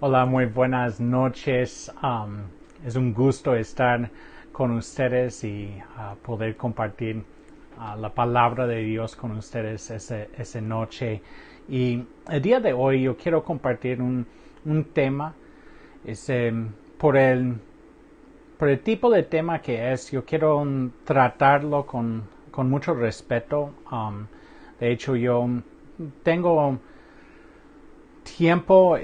Hola, muy buenas noches. Es un gusto estar con ustedes y poder compartir la palabra de Dios con ustedes esa noche. Y el día de hoy yo quiero compartir un tema. Es, por el tipo de tema que es, yo quiero tratarlo con mucho respeto. De hecho, yo tengo tiempo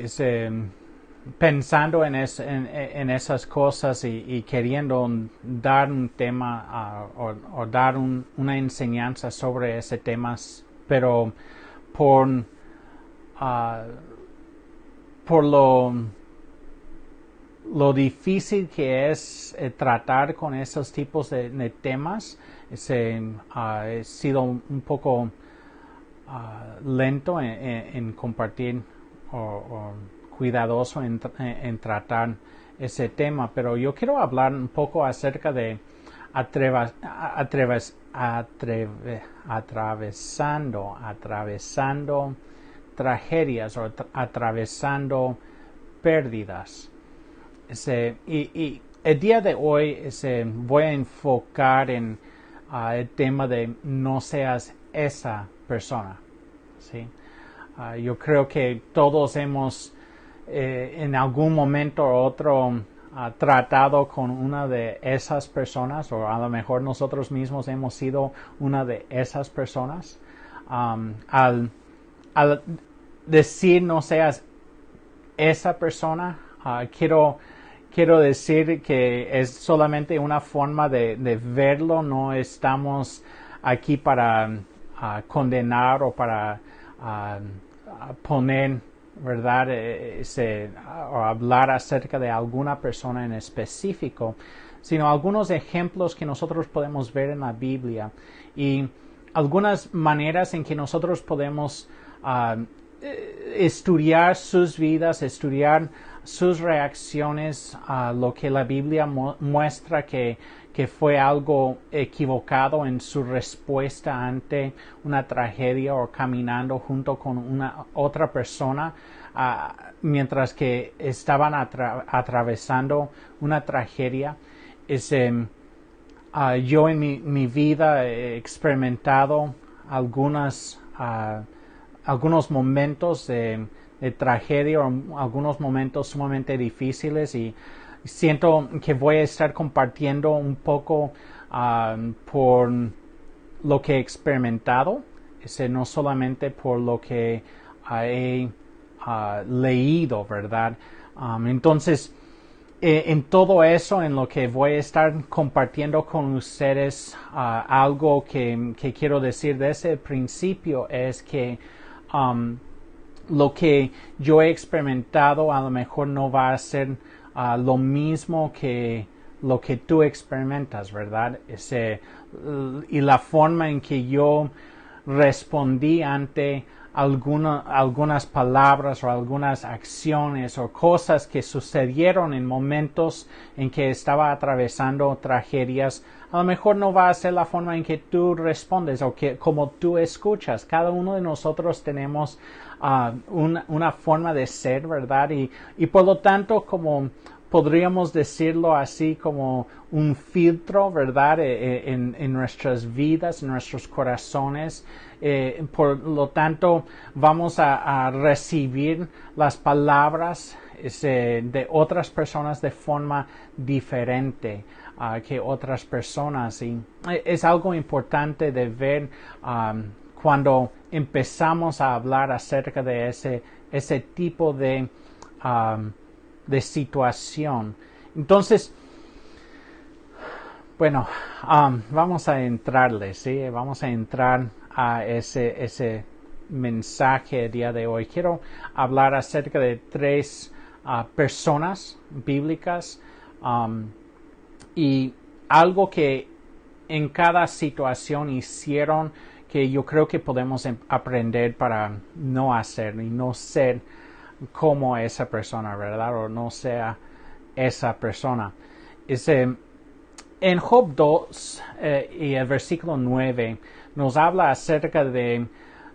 pensando en esas cosas y queriendo dar un tema o dar una enseñanza sobre ese tema, pero por, uh, por lo difícil que es tratar con esos tipos de temas, he sido un poco lento en compartir o cuidadoso en tratar ese tema, pero yo quiero hablar un poco acerca de atravesando tragedias o atravesando pérdidas. Y el día de hoy voy a enfocar en el tema de no seas esa persona. ¿Sí? Yo creo que todos hemos en algún momento u otro tratado con una de esas personas, o a lo mejor nosotros mismos hemos sido una de esas personas. Al decir no seas esa persona, quiero decir que es solamente una forma de verlo. No estamos aquí para condenar o para poner, ¿verdad? O hablar acerca de alguna persona en específico, sino algunos ejemplos que nosotros podemos ver en la Biblia y algunas maneras en que nosotros podemos estudiar sus vidas, estudiar sus reacciones a lo que la Biblia muestra que fue algo equivocado en su respuesta ante una tragedia o caminando junto con una otra persona mientras que estaban atravesando una tragedia. Yo en mi vida he experimentado algunos momentos de tragedia o algunos momentos sumamente difíciles y siento que voy a estar compartiendo un poco por lo que he experimentado, no solamente por lo que he leído, ¿verdad? Entonces, en todo eso, en lo que voy a estar compartiendo con ustedes, algo que quiero decir desde el principio es que lo que yo he experimentado a lo mejor no va a ser lo mismo que lo que tú experimentas, ¿verdad? Y la forma en que yo respondí ante algunas palabras o algunas acciones o cosas que sucedieron en momentos en que estaba atravesando tragedias, a lo mejor no va a ser la forma en que tú respondes o que como tú escuchas. Cada uno de nosotros tenemos una forma de ser, ¿verdad? Y por lo tanto, como podríamos decirlo así, como un filtro, ¿verdad? En nuestras vidas, en nuestros corazones. Por lo tanto, vamos a recibir las palabras de otras personas de forma diferente que otras personas. Y es algo importante de ver cuando empezamos a hablar acerca de ese tipo de situación. Entonces, bueno, vamos a entrarle, ¿sí? Vamos a entrar a ese mensaje el día de hoy. Quiero hablar acerca de tres personas bíblicas y algo que en cada situación hicieron que yo creo que podemos aprender para no hacer y no ser como esa persona, ¿verdad? O no sea esa persona. En Job 2 y el versículo 9 nos habla acerca de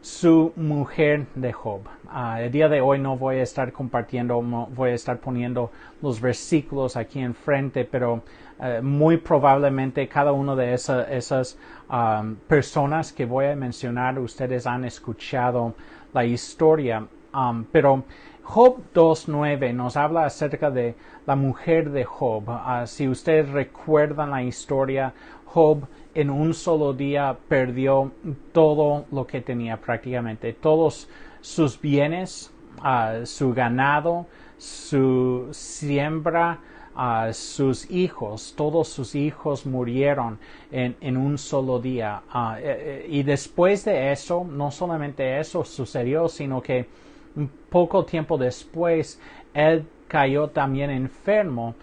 su mujer de Job. El día de hoy no voy a estar compartiendo, no voy a estar poniendo los versículos aquí enfrente, pero muy probablemente cada una de esas personas que voy a mencionar, ustedes han escuchado la historia. Pero Job 2:9 nos habla acerca de la mujer de Job. Si ustedes recuerdan la historia, Job en un solo día perdió todo lo que tenía prácticamente, todos sus bienes, su ganado, su siembra, sus hijos, todos sus hijos murieron en un solo día. Y después de eso, no solamente eso sucedió, sino que un poco tiempo después, él cayó también enfermo,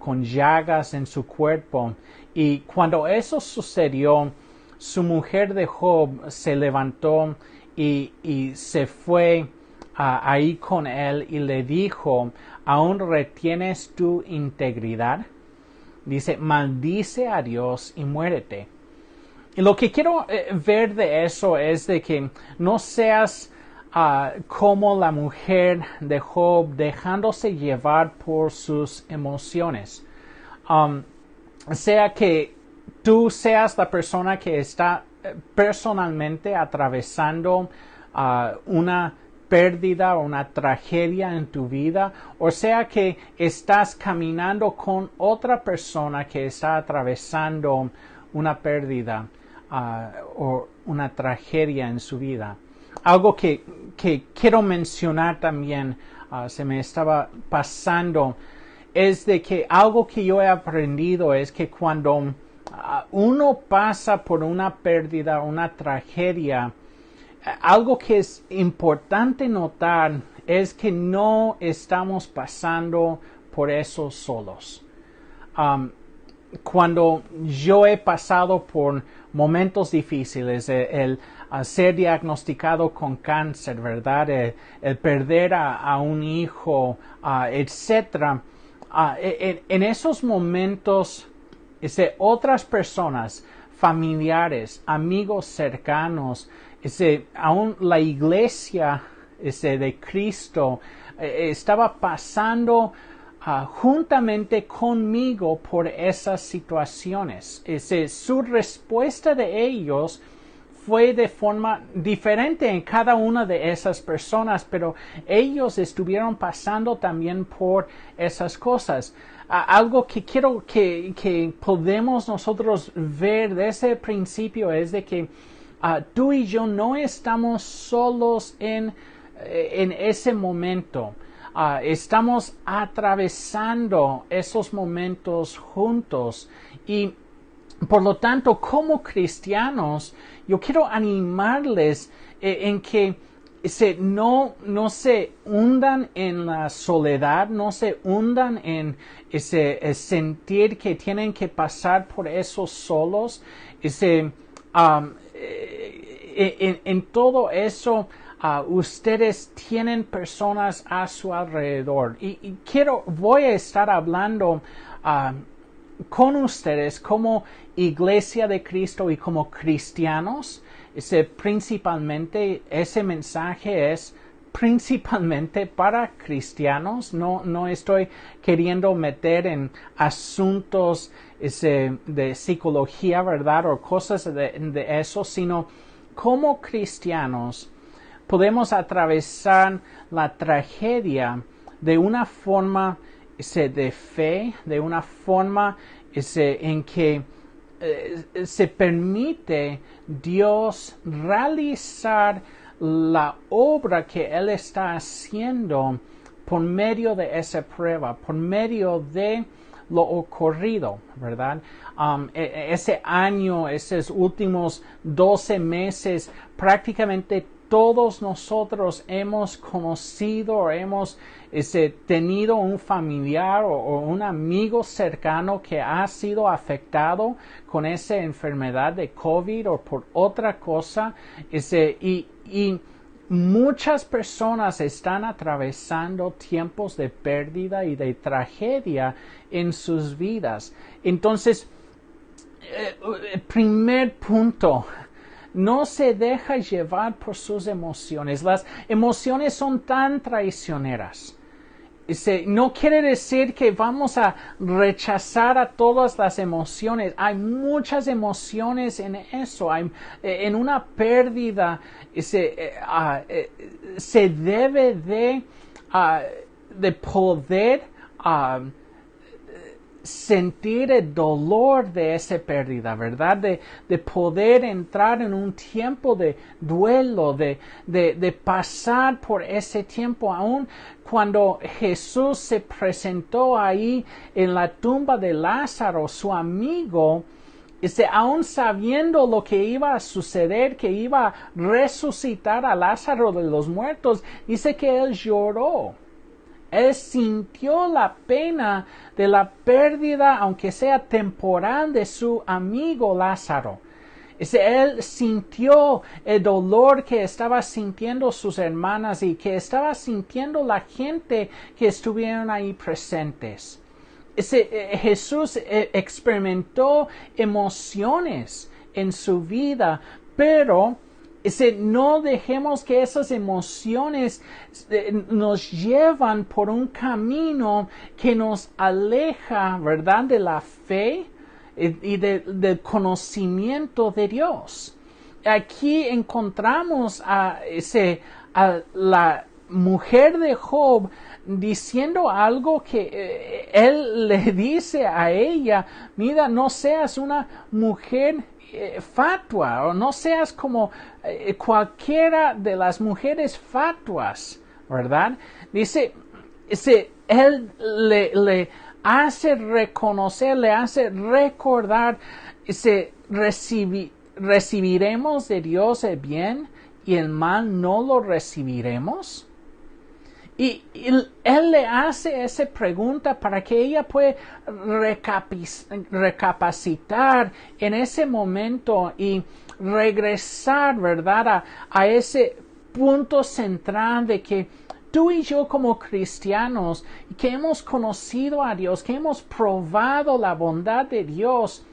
con llagas en su cuerpo. Y cuando eso sucedió, su mujer de Job se levantó y se fue ahí con él y le dijo, ¿aún retienes tu integridad? Dice, maldice a Dios y muérete. Y lo que quiero ver de eso es de que no seas como la mujer de Job, dejándose llevar por sus emociones. Sea que tú seas la persona que está personalmente atravesando una pérdida o una tragedia en tu vida, o sea que estás caminando con otra persona que está atravesando una pérdida o una tragedia en su vida. Algo que quiero mencionar también, se me estaba pasando, es de que algo que yo he aprendido es que cuando uno pasa por una pérdida, una tragedia, algo que es importante notar es que no estamos pasando por eso solos. Cuando yo he pasado por momentos difíciles, el ser diagnosticado con cáncer, ¿verdad? El perder a un hijo, etc. En esos momentos, otras personas, familiares, amigos cercanos, aún la iglesia de Cristo estaba pasando juntamente conmigo por esas situaciones. Su respuesta de ellos fue de forma diferente en cada una de esas personas, pero ellos estuvieron pasando también por esas cosas. Algo que quiero que podemos nosotros ver desde el principio es de que tú y yo no estamos solos en ese momento. Estamos atravesando esos momentos juntos y por lo tanto, como cristianos, yo quiero animarles en que no se hundan en la soledad, no se hundan en ese sentir que tienen que pasar por eso solos, en todo eso. Ustedes tienen personas a su alrededor y voy a estar hablando con ustedes como iglesia de Cristo y como cristianos. Principalmente ese mensaje es principalmente para cristianos. No estoy queriendo meter en asuntos de psicología, ¿verdad? O cosas de eso, sino como cristianos podemos atravesar la tragedia de una forma de fe, de una forma en que se permite Dios realizar la obra que Él está haciendo por medio de esa prueba, por medio de lo ocurrido, ¿verdad? Ese año, esos últimos 12 meses, prácticamente todos nosotros hemos conocido, hemos tenido un familiar o un amigo cercano que ha sido afectado con esa enfermedad de COVID o por otra cosa, y muchas personas están atravesando tiempos de pérdida y de tragedia en sus vidas. Entonces, el primer punto no se deja llevar por sus emociones. Las emociones son tan traicioneras. No quiere decir que vamos a rechazar a todas las emociones. Hay muchas emociones en eso. En una pérdida se debe de poder sentir el dolor de esa pérdida, ¿verdad? De poder entrar en un tiempo de duelo, de pasar por ese tiempo, aún cuando Jesús se presentó ahí en la tumba de Lázaro, su amigo, aún sabiendo lo que iba a suceder, que iba a resucitar a Lázaro de los muertos, dice que él lloró. Él sintió la pena de la pérdida, aunque sea temporal, de su amigo Lázaro. Él sintió el dolor que estaba sintiendo sus hermanas y que estaba sintiendo la gente que estuvieron ahí presentes. Jesús experimentó emociones en su vida, pero no dejemos que esas emociones nos llevan por un camino que nos aleja, ¿verdad?, de la fe y del conocimiento de Dios. Aquí encontramos a la mujer de Job diciendo algo que él le dice a ella: mira, no seas una mujer fatua, o no seas como cualquiera de las mujeres fatuas, ¿verdad? Dice, él le hace reconocer, le hace recordar, recibiremos de Dios el bien y el mal no lo recibiremos. Y él le hace esa pregunta para que ella pueda recapacitar en ese momento y regresar, ¿verdad?, a ese punto central de que tú y yo como cristianos, que hemos conocido a Dios, que hemos probado la bondad de Dios,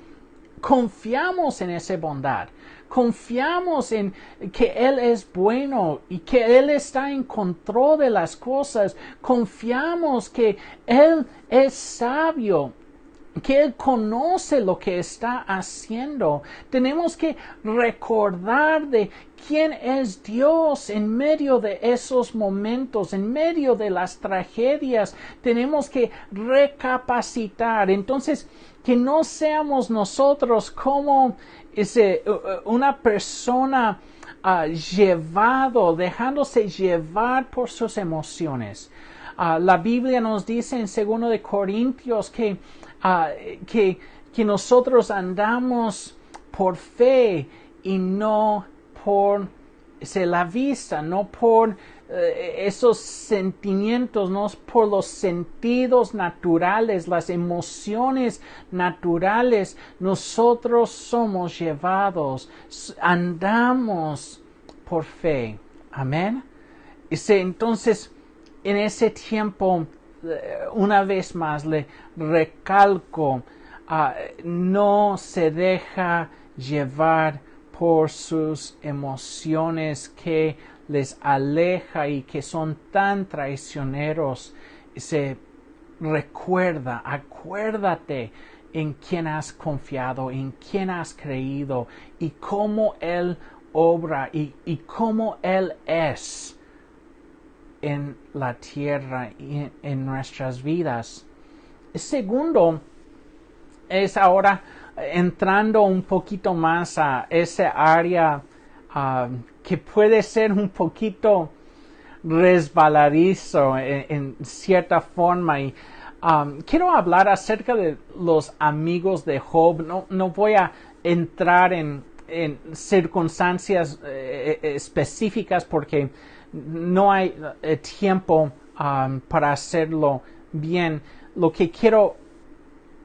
confiamos en esa bondad. Confiamos en que Él es bueno y que Él está en control de las cosas. Confiamos que Él es sabio, que Él conoce lo que está haciendo. Tenemos que recordar de quién es Dios en medio de esos momentos, en medio de las tragedias. Tenemos que recapacitar. Entonces, que no seamos nosotros como una persona dejándose llevar por sus emociones. La Biblia nos dice en 2 de Corintios que nosotros andamos por fe y no por la vista, no por esos sentimientos, no por los sentidos naturales, las emociones naturales. Nosotros somos llevados, andamos por fe. Amén. Entonces, en ese tiempo, una vez más le recalco, no se deja llevar por sus emociones que les aleja y que son tan traicioneros. Acuérdate en quién has confiado, en quién has creído y cómo Él obra y cómo Él es en la tierra y en nuestras vidas. Segundo, es ahora entrando un poquito más a esa área que puede ser un poquito resbaladizo en cierta forma, y quiero hablar acerca de los amigos de Job. No voy a entrar en circunstancias específicas porque no hay tiempo para hacerlo bien. Lo que quiero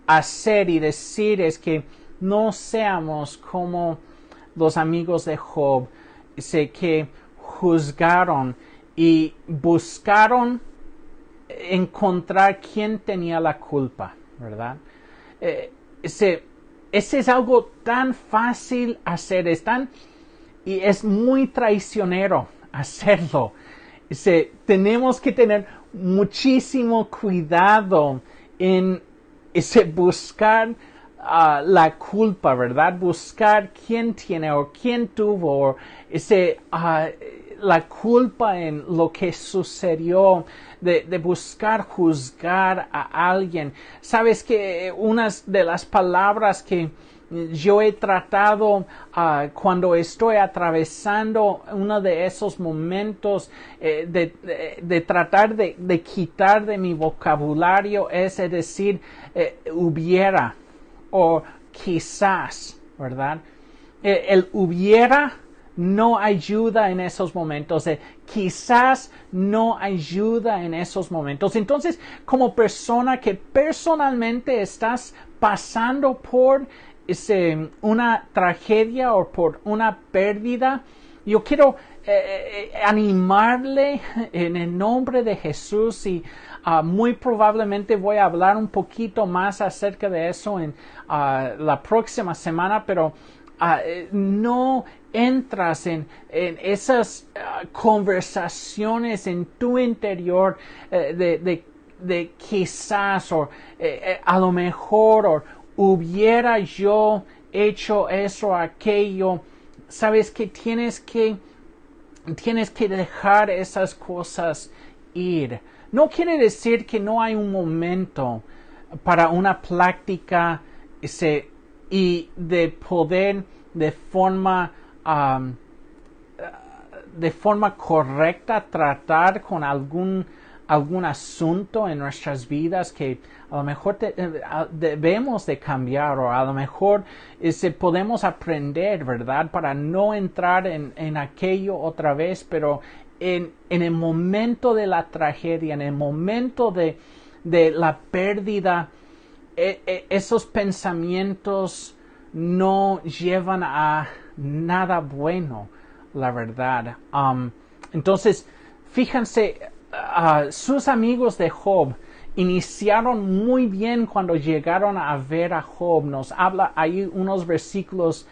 hacer y decir es que no seamos como los amigos de Job, que juzgaron y buscaron encontrar quién tenía la culpa, ¿verdad? Ese es algo tan fácil hacer, es tan y es muy traicionero hacerlo. Tenemos que tener muchísimo cuidado en buscar la culpa, ¿verdad? Buscar quién tiene o quién tuvo o la culpa en lo que sucedió, de buscar juzgar a alguien. Sabes que unas de las palabras que yo he tratado cuando estoy atravesando uno de esos momentos de tratar de quitar de mi vocabulario es decir, hubiera o quizás, ¿verdad? El hubiera no ayuda en esos momentos. Quizás no ayuda en esos momentos. Entonces, como persona que personalmente estás pasando por una tragedia o por una pérdida, yo quiero animarle en el nombre de Jesús y muy probablemente voy a hablar un poquito más acerca de eso en la próxima semana, pero no entras en esas conversaciones en tu interior de quizás o a lo mejor o hubiera yo hecho eso o aquello. Sabes que tienes que dejar esas cosas ir. No quiere decir que no hay un momento para una plática y de poder de forma correcta tratar con algún asunto en nuestras vidas que a lo mejor debemos de cambiar o a lo mejor podemos aprender, ¿verdad? Para no entrar en aquello otra vez, pero en el momento de la tragedia, en el momento de la pérdida, esos pensamientos no llevan a nada bueno, la verdad. Entonces, fíjense, sus amigos de Job iniciaron muy bien cuando llegaron a ver a Job. Nos habla ahí unos versículos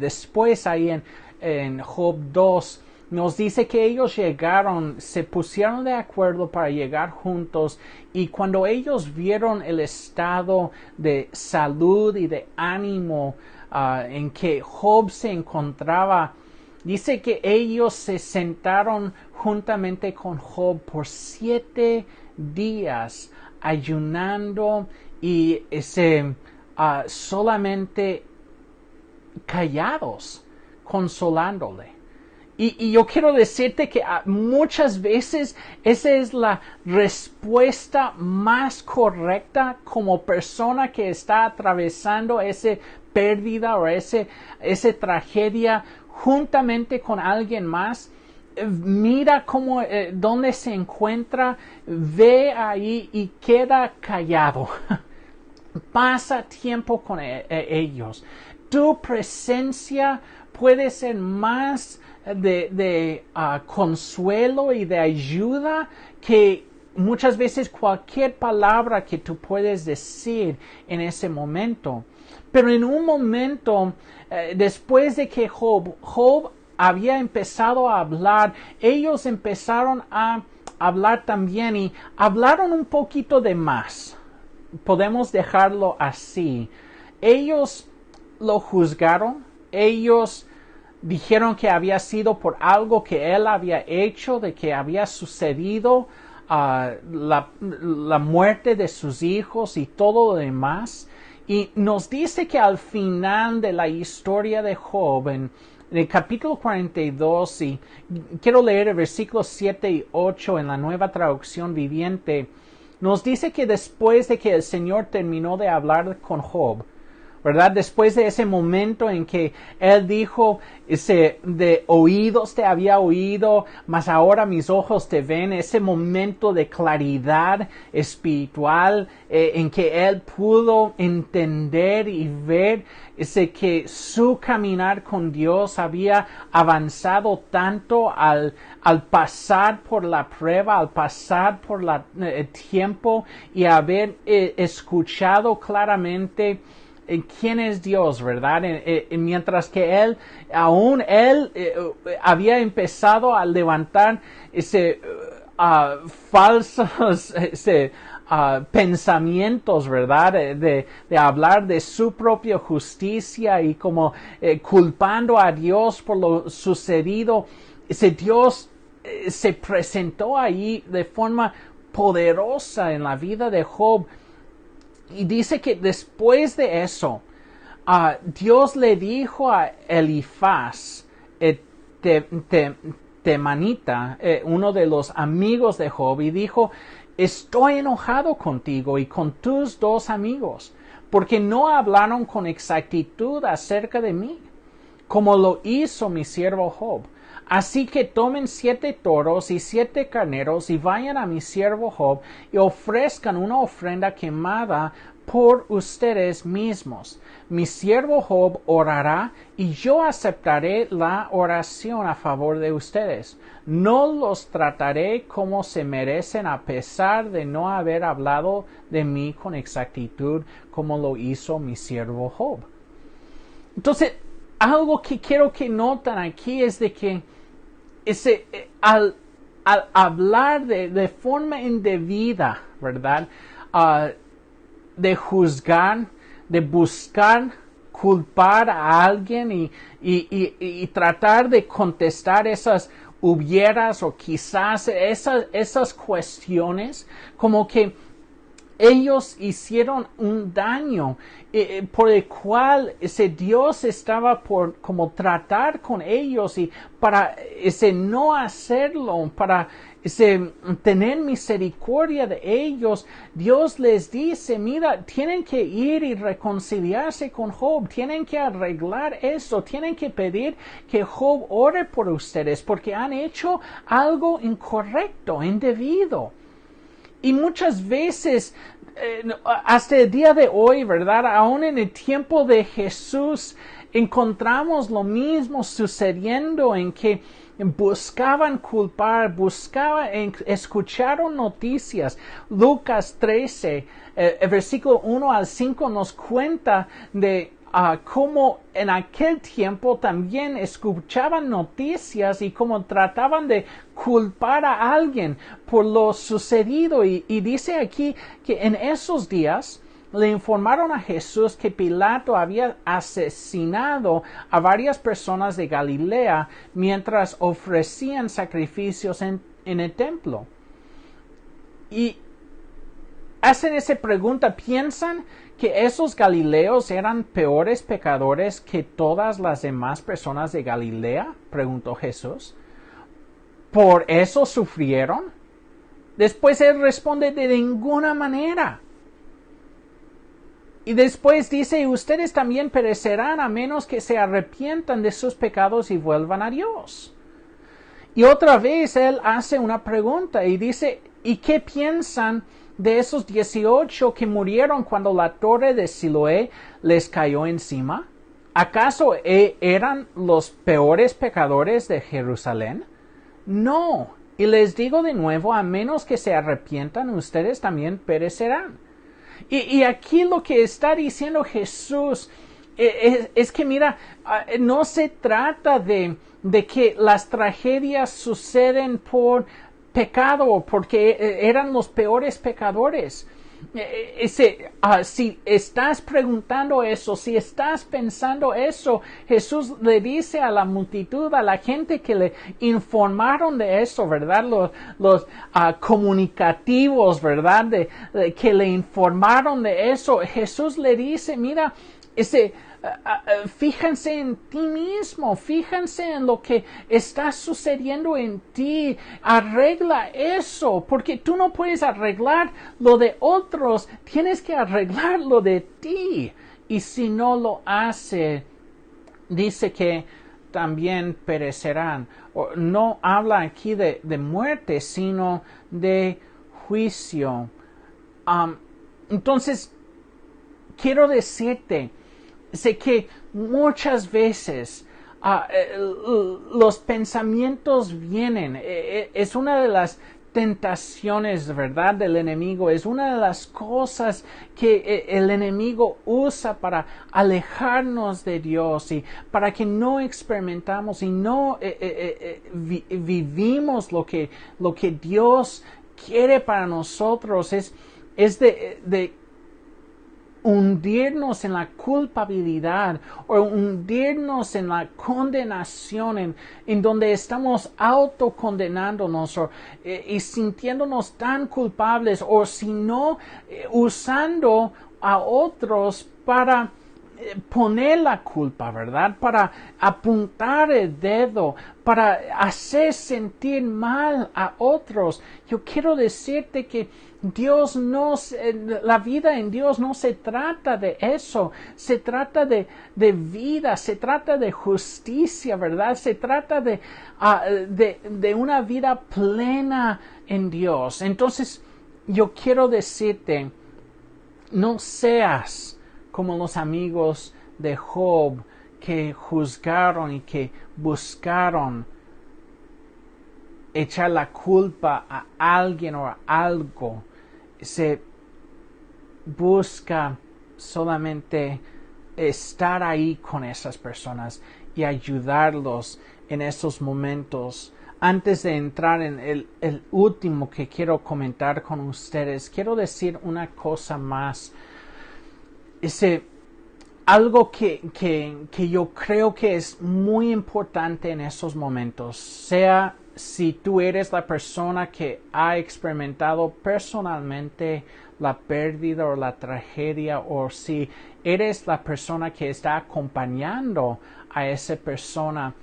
después ahí en Job 2. Nos dice que ellos llegaron, se pusieron de acuerdo para llegar juntos y cuando ellos vieron el estado de salud y de ánimo en que Job se encontraba, dice que ellos se sentaron juntamente con Job por 7 días ayunando y solamente callados, consolándole. Y yo quiero decirte que muchas veces esa es la respuesta más correcta como persona que está atravesando esa pérdida o esa tragedia juntamente con alguien más. Mira cómo, dónde se encuentra, ve ahí y queda callado. Pasa tiempo con ellos. Tu presencia puede ser más de consuelo y de ayuda que muchas veces cualquier palabra que tú puedes decir en ese momento. Pero en un momento, después de que Job había empezado a hablar, ellos empezaron a hablar también y hablaron un poquito de más. Podemos dejarlo así. Ellos lo juzgaron, ellos dijeron que había sido por algo que él había hecho, de que había sucedido la muerte de sus hijos y todo lo demás. Y nos dice que al final de la historia de Job, en el capítulo 42, y quiero leer el versículos 7 y 8 en la Nueva Traducción Viviente, nos dice que después de que el Señor terminó de hablar con Job, ¿verdad? Después de ese momento en que él dijo, de oídos te había oído, mas ahora mis ojos te ven, ese momento de claridad espiritual en que él pudo entender y ver que su caminar con Dios había avanzado tanto al pasar por la prueba, al pasar por el tiempo y haber escuchado claramente quién es Dios, ¿verdad? Mientras que él había empezado a levantar falsos pensamientos, ¿verdad? De hablar de su propia justicia y como culpando a Dios por lo sucedido. Dios se presentó ahí de forma poderosa en la vida de Job. Y dice que después de eso, Dios le dijo a Elifaz, Temanita, uno de los amigos de Job, y dijo, estoy enojado contigo y con tus dos amigos, porque no hablaron con exactitud acerca de mí, como lo hizo mi siervo Job. Así que tomen 7 toros y 7 carneros y vayan a mi siervo Job y ofrezcan una ofrenda quemada por ustedes mismos. Mi siervo Job orará y yo aceptaré la oración a favor de ustedes. No los trataré como se merecen a pesar de no haber hablado de mí con exactitud como lo hizo mi siervo Job. Entonces, algo que quiero que noten aquí es de que al hablar de forma indebida, ¿verdad? De juzgar, de buscar culpar a alguien y tratar de contestar esas hubieras o quizás esas cuestiones, como que ellos hicieron un daño por el cual ese Dios estaba por como tratar con ellos y para no hacerlo, para tener misericordia de ellos. Dios les dice, mira, tienen que ir y reconciliarse con Job, tienen que arreglar eso, tienen que pedir que Job ore por ustedes porque han hecho algo incorrecto, indebido. Y muchas veces, hasta el día de hoy, ¿verdad? Aún en el tiempo de Jesús, encontramos lo mismo sucediendo en que buscaban culpar, escucharon noticias. Lucas 13, el versículo 1 al 5 nos cuenta de cómo en aquel tiempo también escuchaban noticias y cómo trataban de culpar a alguien por lo sucedido. Y dice aquí que en esos días le informaron a Jesús que Pilato había asesinado a varias personas de Galilea mientras ofrecían sacrificios en el templo. Y hacen esa pregunta, ¿piensan que esos galileos eran peores pecadores que todas las demás personas de Galilea? Preguntó Jesús. ¿Por eso sufrieron? Después él responde, de ninguna manera. Y después dice, ustedes también perecerán a menos que se arrepientan de sus pecados y vuelvan a Dios. Y otra vez él hace una pregunta y dice, ¿y qué piensan de esos 18 que murieron cuando la torre de Siloé les cayó encima? ¿Acaso eran los peores pecadores de Jerusalén? No. Y les digo de nuevo, a menos que se arrepientan, ustedes también perecerán. Y aquí lo que está diciendo Jesús es que, mira, no se trata de que las tragedias suceden por pecado, porque eran los peores pecadores. Si estás preguntando eso, si estás pensando eso, Jesús le dice a la multitud, a la gente que le informaron de eso, ¿verdad? Los comunicativos, ¿verdad? Que le informaron de eso. Jesús le dice, mira, fíjense en ti mismo, fíjense en lo que está sucediendo en ti, arregla eso, porque tú no puedes arreglar lo de otros, tienes que arreglar lo de ti, y si no lo hace, dice que también perecerán. No habla aquí de muerte, sino de juicio. Entonces, quiero decirte, sé que muchas veces los pensamientos vienen. Es una de las tentaciones, ¿verdad?, del enemigo. Es una de las cosas que el enemigo usa para alejarnos de Dios y para que no experimentamos y no vivimos lo que Dios quiere para nosotros. Es de hundirnos en la culpabilidad o hundirnos en la condenación en donde estamos autocondenándonos y sintiéndonos tan culpables, o si no, usando a otros para poner la culpa, ¿verdad? Para apuntar el dedo, para hacer sentir mal a otros. Yo quiero decirte que la vida en Dios no se trata de eso, se trata de vida, se trata de justicia, ¿verdad? Se trata de una vida plena en Dios. Entonces, yo quiero decirte, no seas como los amigos de Job que juzgaron y que buscaron echar la culpa a alguien o a algo. Se busca solamente estar ahí con esas personas y ayudarlos en esos momentos. Antes de entrar en el último que quiero comentar con ustedes, quiero decir una cosa más. Algo que yo creo que es muy importante en esos momentos, sea si tú eres la persona que ha experimentado personalmente la pérdida o la tragedia, o si eres la persona que está acompañando a esa persona,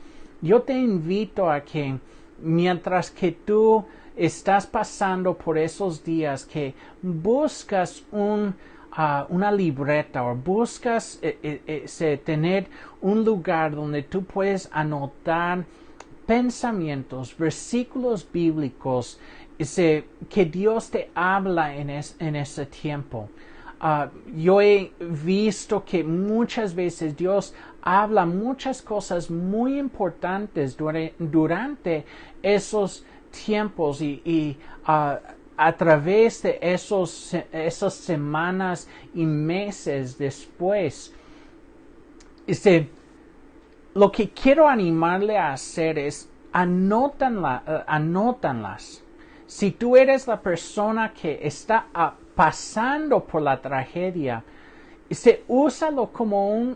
yo te invito a que mientras que tú estás pasando por esos días, que buscas una libreta o buscas tener un lugar donde tú puedes anotar pensamientos, versículos bíblicos que Dios te habla en ese tiempo. Yo he visto que muchas veces Dios habla muchas cosas muy importantes durante esos tiempos y a través de esas semanas y meses después. Lo que quiero animarle a hacer es anótanlas. Si tú eres la persona que está pasando por la tragedia, úsalo como un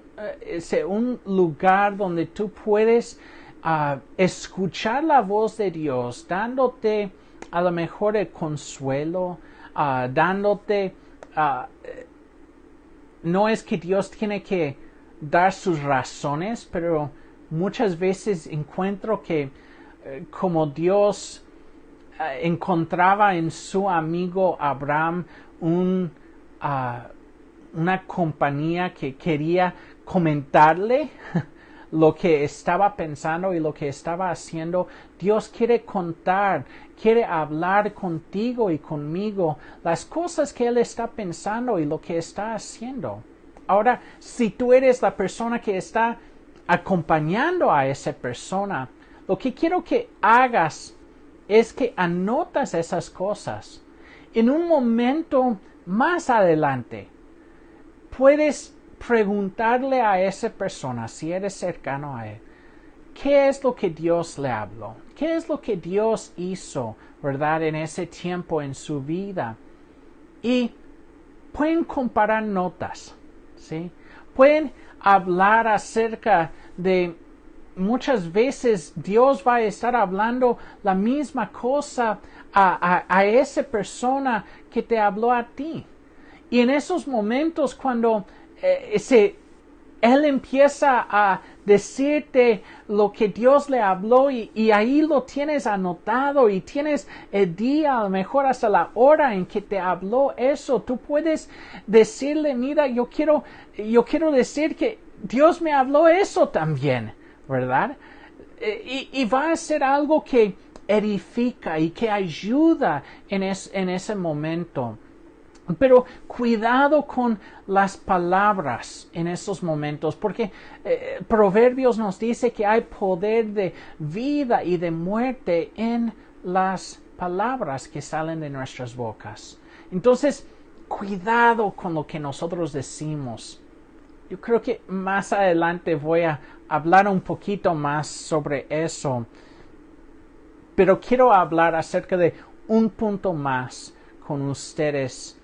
lugar donde tú puedes escuchar la voz de Dios, dándote a lo mejor el consuelo, dándote, no es que Dios tiene que dar sus razones, pero muchas veces encuentro que como Dios encontraba en su amigo Abraham una compañía que quería comentarle lo que estaba pensando y lo que estaba haciendo. Dios quiere hablar contigo y conmigo las cosas que Él está pensando y lo que está haciendo. Ahora, si tú eres la persona que está acompañando a esa persona, lo que quiero que hagas es que anotas esas cosas. En un momento más adelante, puedes preguntarle a esa persona, si eres cercano a él, ¿qué es lo que Dios le habló? ¿Qué es lo que Dios hizo, verdad, en ese tiempo en su vida? Y pueden comparar notas, ¿sí? Pueden hablar acerca de muchas veces Dios va a estar hablando la misma cosa a esa persona que te habló a ti. Y en esos momentos cuando Él empieza a decirte lo que Dios le habló y ahí lo tienes anotado y tienes el día, a lo mejor hasta la hora en que te habló eso, tú puedes decirle, mira, yo quiero decir que Dios me habló eso también, ¿verdad? Y va a ser algo que edifica y que ayuda en ese momento. Pero cuidado con las palabras en esos momentos, porque Proverbios nos dice que hay poder de vida y de muerte en las palabras que salen de nuestras bocas. Entonces, cuidado con lo que nosotros decimos. Yo creo que más adelante voy a hablar un poquito más sobre eso. Pero quiero hablar acerca de un punto más con ustedes.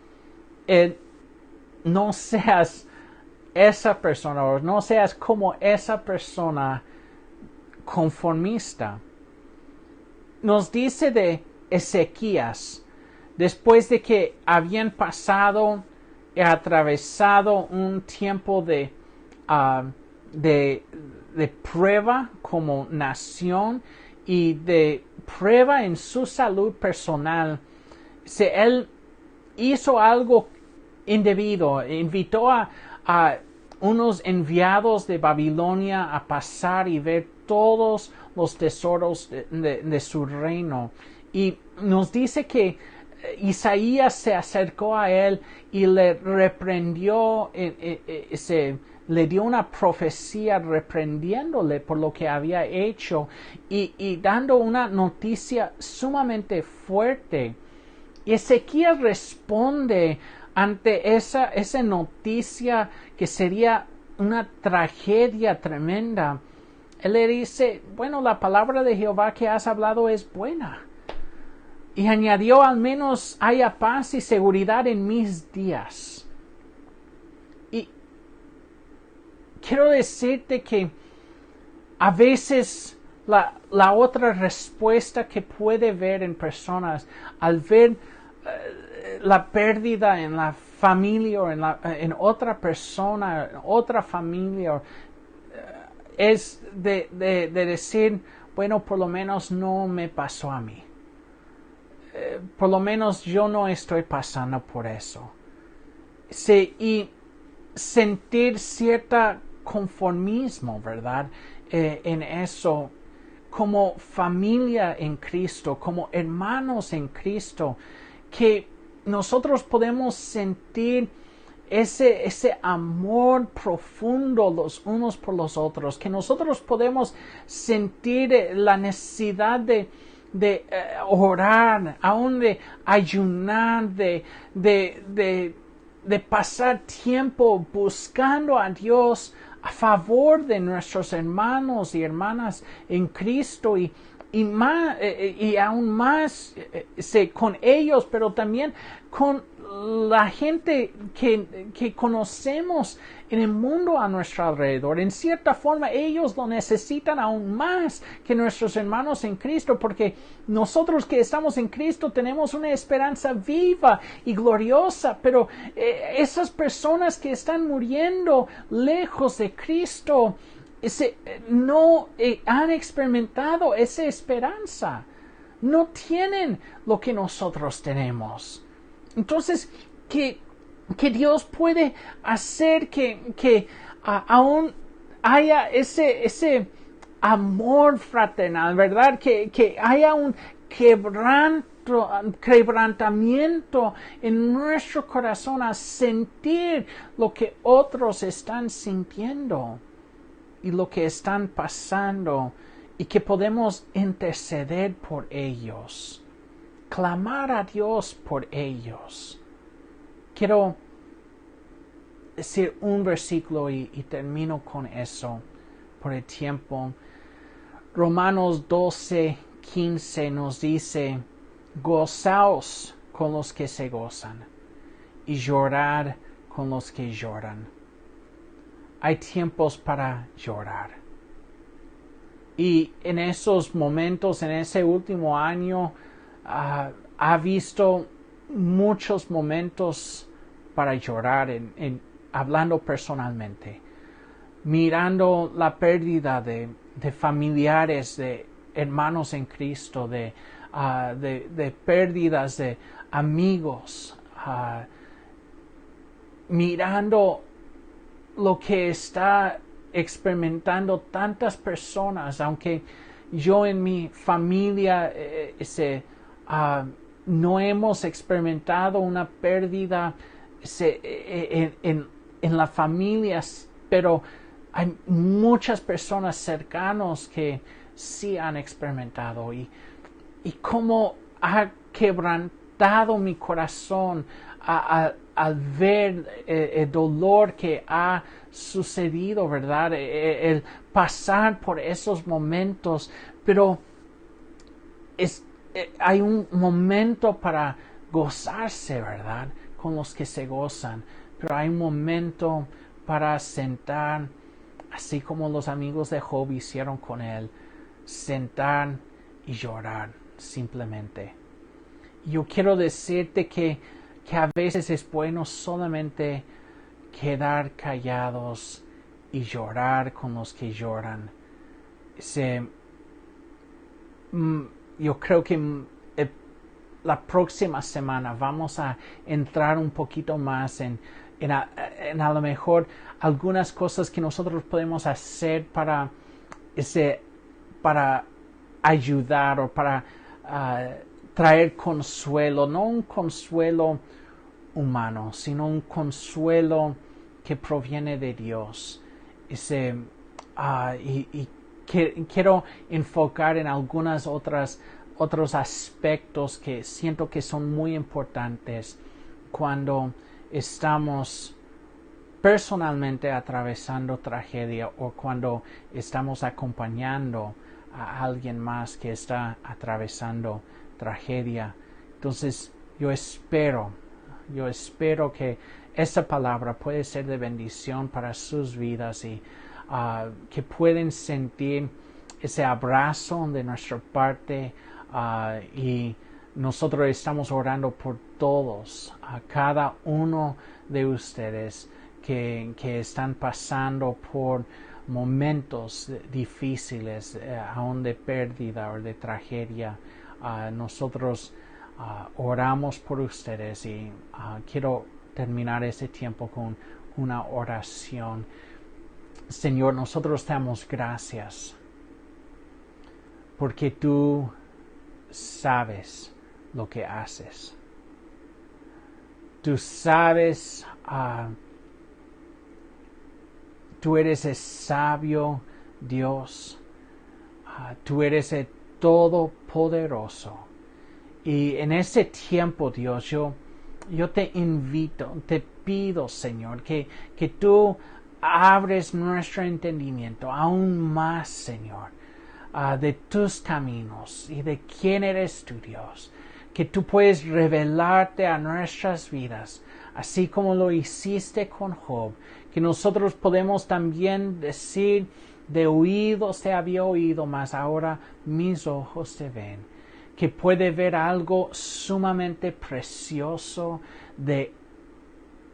No seas esa persona o no seas como esa persona conformista. Nos dice de Ezequías, después de que habían pasado y atravesado un tiempo de prueba como nación y de prueba en su salud personal, él hizo algo indebido, invitó a unos enviados de Babilonia a pasar y ver todos los tesoros de su reino. Y nos dice que Isaías se acercó a él y le reprendió, le dio una profecía reprendiéndole por lo que había hecho y dando una noticia sumamente fuerte. Y Ezequías responde ante esa noticia que sería una tragedia tremenda. Él le dice, bueno, la palabra de Jehová que has hablado es buena. Y añadió, al menos haya paz y seguridad en mis días. Y quiero decirte que a veces la otra respuesta que puede ver en personas al ver la pérdida en la familia o en otra persona, en otra familia, es de decir, bueno, por lo menos no me pasó a mí. Por lo menos yo no estoy pasando por eso. Sí, y sentir cierta conformismo, ¿verdad? En eso, como familia en Cristo, como hermanos en Cristo, que nosotros podemos sentir ese amor profundo los unos por los otros, que nosotros podemos sentir la necesidad de orar, aún de ayunar, de pasar tiempo buscando a Dios a favor de nuestros hermanos y hermanas en Cristo y aún más con ellos, pero también con la gente que conocemos en el mundo a nuestro alrededor. En cierta forma, ellos lo necesitan aún más que nuestros hermanos en Cristo, porque nosotros que estamos en Cristo tenemos una esperanza viva y gloriosa, pero esas personas que están muriendo lejos de Cristo no han experimentado esa esperanza. No tienen lo que nosotros tenemos. Entonces, que Dios puede hacer que aún haya ese amor fraternal, ¿verdad? Que haya un quebrantamiento en nuestro corazón a sentir lo que otros están sintiendo y lo que están pasando y que podemos interceder por ellos. Clamar a Dios por ellos. Quiero decir un versículo y termino con eso por el tiempo. Romanos 12:15 nos dice, gozaos con los que se gozan y llorad con los que lloran. Hay tiempos para llorar. Y en esos momentos, en ese último año, ha visto muchos momentos para llorar, hablando personalmente, mirando la pérdida de familiares, de hermanos en Cristo, de pérdidas de amigos, mirando lo que está experimentando tantas personas, aunque yo en mi familia no hemos experimentado una pérdida en la familia, pero hay muchas personas cercanos que sí han experimentado y como ha quebrantado mi corazón al ver el dolor que ha sucedido, ¿verdad? El pasar por esos momentos, pero hay un momento para gozarse, ¿verdad? Con los que se gozan, pero hay un momento para sentar, así como los amigos de Job hicieron con él, sentar y llorar simplemente. Yo quiero decirte que a veces es bueno solamente quedar callados y llorar con los que lloran. Yo creo que la próxima semana vamos a entrar un poquito más en a lo mejor algunas cosas que nosotros podemos hacer para ayudar o para traer consuelo, no un consuelo humano, sino un consuelo que proviene de Dios. Quiero enfocar en algunas otros aspectos que siento que son muy importantes cuando estamos personalmente atravesando tragedia o cuando estamos acompañando a alguien más que está atravesando tragedia. Entonces yo espero que esta palabra puede ser de bendición para sus vidas y que pueden sentir ese abrazo de nuestra parte y nosotros estamos orando por todos, a cada uno de ustedes que están pasando por momentos difíciles, aún de pérdida o de tragedia. Nosotros oramos por ustedes y quiero terminar ese tiempo con una oración. Señor, nosotros te damos gracias porque tú sabes lo que haces. Tú sabes, tú eres el sabio Dios, tú eres el todopoderoso. Y en ese tiempo, Dios, yo te invito, te pido, Señor, que tú abres nuestro entendimiento aún más, Señor, de tus caminos y de quién eres tú, Dios. Que tú puedes revelarte a nuestras vidas, así como lo hiciste con Job. Que nosotros podemos también decir, de oídos te había oído, mas ahora mis ojos te ven. Que puede ver algo sumamente precioso, de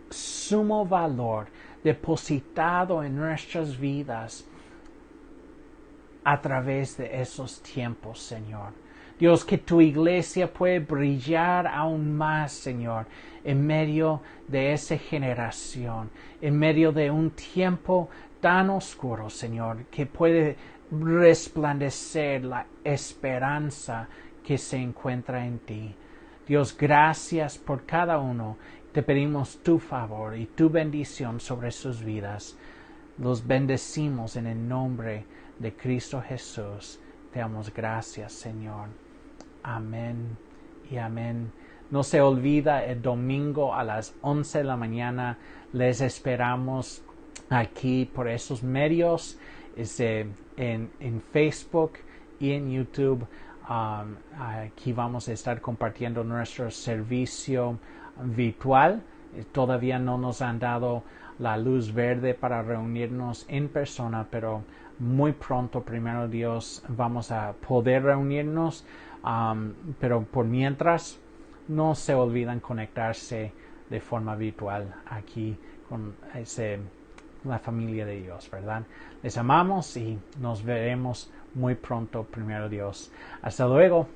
sumo valor, depositado en nuestras vidas a través de esos tiempos, Señor. Dios, que tu iglesia puede brillar aún más, Señor, en medio de esa generación, en medio de un tiempo tan oscuro, Señor, que puede resplandecer la esperanza que se encuentra en ti. Dios, gracias por cada uno. Te pedimos tu favor y tu bendición sobre sus vidas. Los bendecimos en el nombre de Cristo Jesús. Te damos gracias, Señor. Amén y amén. No se olvida, el domingo a las 11 de la mañana les esperamos aquí por esos medios, en Facebook y en YouTube. Aquí vamos a estar compartiendo nuestro servicio virtual. Todavía no nos han dado la luz verde para reunirnos en persona, pero muy pronto, primero Dios, vamos a poder reunirnos. Pero por mientras, no se olviden conectarse de forma virtual aquí con la familia de Dios, ¿verdad? Les amamos y nos veremos muy pronto, primero Dios. Hasta luego.